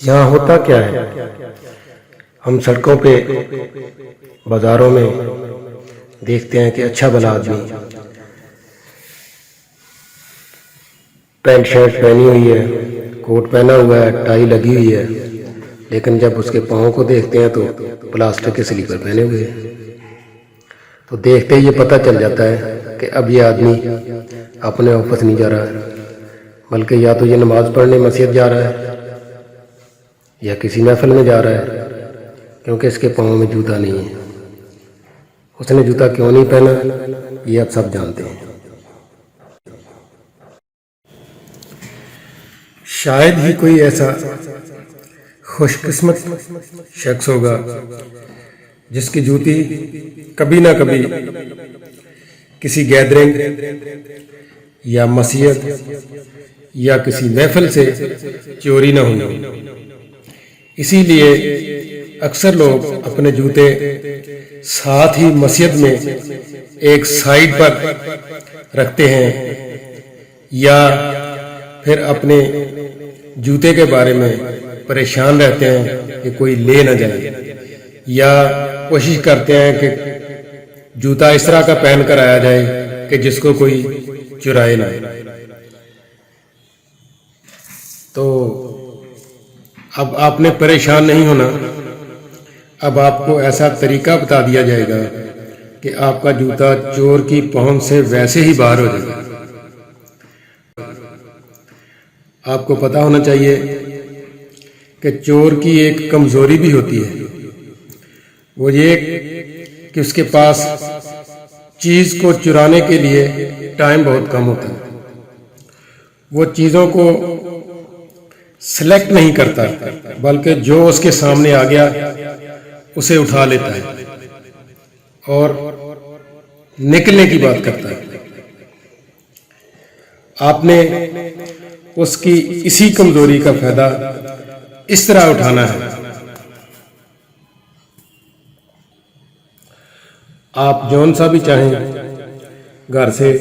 یہاں ہوتا کیا ہے؟ ہم سڑکوں پہ بازاروں میں دیکھتے ہیں کہ اچھا بھلا آدمی پینٹ شرٹ پہنی ہوئی ہے، کوٹ پہنا ہوا ہے، ٹائی لگی ہوئی ہے، لیکن جب اس کے پاؤں کو دیکھتے ہیں تو پلاسٹک کے سلیپر پہنے ہوئے ہیں۔ تو دیکھتے ہی یہ پتہ چل جاتا ہے کہ اب یہ آدمی اپنے آفس نہیں جا رہا ہے، بلکہ یا تو یہ نماز پڑھنے مسجد جا رہا ہے یا کسی محفل میں جا رہا ہے، کیونکہ اس کے پاؤں میں جوتا نہیں ہے۔ اس نے جوتا کیوں نہیں پہنا یہ آپ سب جانتے ہیں۔ شاید ہی کوئی ایسا خوش قسمت شخص ہوگا جس کی جوتی کبھی نہ کبھی کسی گیدرنگ یا مسجد یا کسی محفل سے چوری نہ ہوئی۔ اسی لیے اکثر لوگ اپنے جوتے ساتھ ہی مسجد میں ایک سائیڈ پر رکھتے ہیں، یا پھر اپنے جوتے کے بارے میں پریشان رہتے ہیں کہ کوئی لے نہ جائے، یا کوشش کرتے ہیں کہ جوتا اس طرح کا پہن کر آیا جائے کہ جس کو کوئی چرائے نہ۔ تو اب آپ نے پریشان نہیں ہونا، اب آپ کو ایسا طریقہ بتا دیا جائے گا کہ آپ کا جوتا چور کی پہنچ سے ویسے ہی باہر ہو جائے گا۔ آپ کو پتا ہونا چاہیے کہ چور کی ایک کمزوری بھی ہوتی ہے، وہ یہ کہ اس کے پاس چیز کو چرانے کے لیے ٹائم بہت کم ہوتا ہے۔ وہ چیزوں کو سلیکٹ نہیں کرتا، بلکہ جو اس کے سامنے آ گیا اسے اٹھا لیتا ہے اور نکلنے کی بات کرتا ہے۔ آپ نے اس کی اسی کمزوری کا فائدہ اس طرح اٹھانا ہے۔ آپ جون سا بھی چاہیں گھر سے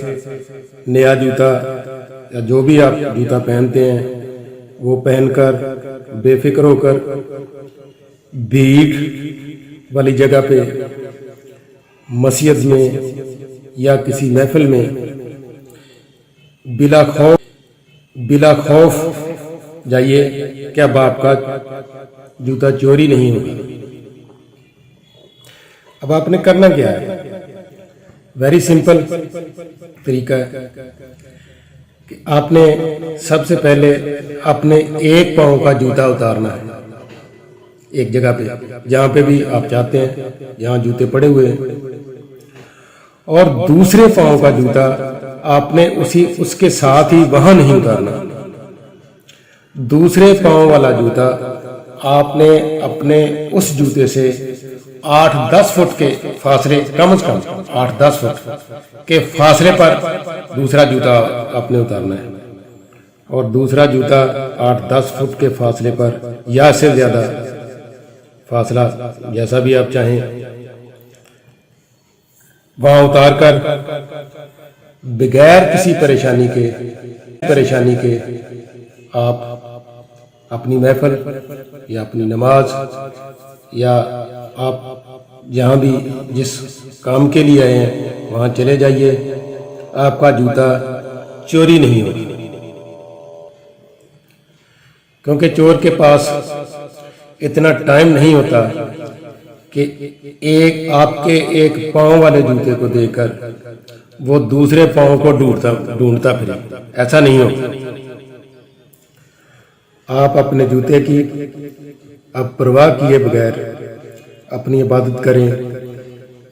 نیا جوتا یا جو بھی آپ جوتا پہنتے ہیں وہ پہن کر بے فکر ہو کر بھیڑ والی جگہ پہ مسجد میں یا کسی محفل میں بلا خوف جائیے کہ اب آپ کا جوتا چوری نہیں ہوگا۔ اب آپ نے کرنا کیا ہے؟ ویری سمپل طریقہ ہے کہ آپ نے سب سے پہلے اپنے ایک پاؤں کا جوتا اتارنا ہے ایک جگہ پہ جہاں پہ بھی آپ چاہتے ہیں، جہاں جوتے پڑے ہوئے ہیں، اور دوسرے پاؤں کا جوتا آپ نے اس کے ساتھ ہی وہاں نہیں اتارنا۔ دوسرے پاؤں والا جوتا آپ نے اپنے اس جوتے سے 8-10 فٹ کے فاصلے، کم از کم 8-10 فٹ کے فاصلے پر دوسرا جوتا آپ نے اتارنا ہے، اور دوسرا جوتا 8-10 فٹ کے فاصلے پر یا اس سے زیادہ فاصلہ جیسا بھی آپ چاہیں وہاں اتار کر بغیر کسی پریشانی کے آپ اپنی محفل یا اپنی نماز یا آپ جہاں بھی جس کام کے لیے آئے ہیں وہاں چلے جائیے۔ آپ کا جوتا چوری نہیں ہوگا، کیونکہ چور کے پاس اتنا ٹائم نہیں ہوتا کہ آپ کے ایک پاؤں والے جوتے کو دیکھ کر وہ دوسرے پاؤں کو ڈھونڈتا پھرے، ایسا نہیں ہوتا۔ آپ اپنے جوتے کی اب پرواہ کیے بغیر اپنی عبادت کریں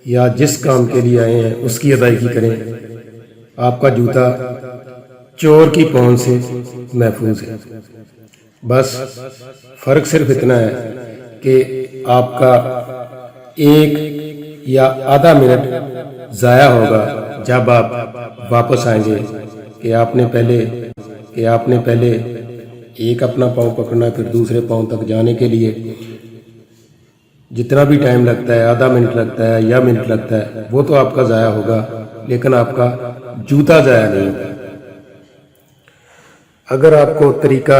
یا جس کام کے لیے آئے ہیں اس کی ادائیگی کریں۔ آپ کا جوتا چور کی پہنچ سے محفوظ ہے۔ بس فرق صرف اتنا ہے کہ آپ کا 1 یا آدھا منٹ ضائع ہوگا جب آپ واپس آئیں گے کہ آپ نے پہلے ایک اپنا پاؤں پکڑنا، پھر دوسرے پاؤں تک جانے کے لیے جتنا بھی ٹائم لگتا ہے، آدھا منٹ لگتا ہے یا منٹ لگتا ہے، وہ تو آپ کا ضائع ہوگا، لیکن آپ کا جوتا ضائع نہیں ہوگا۔ اگر آپ کو طریقہ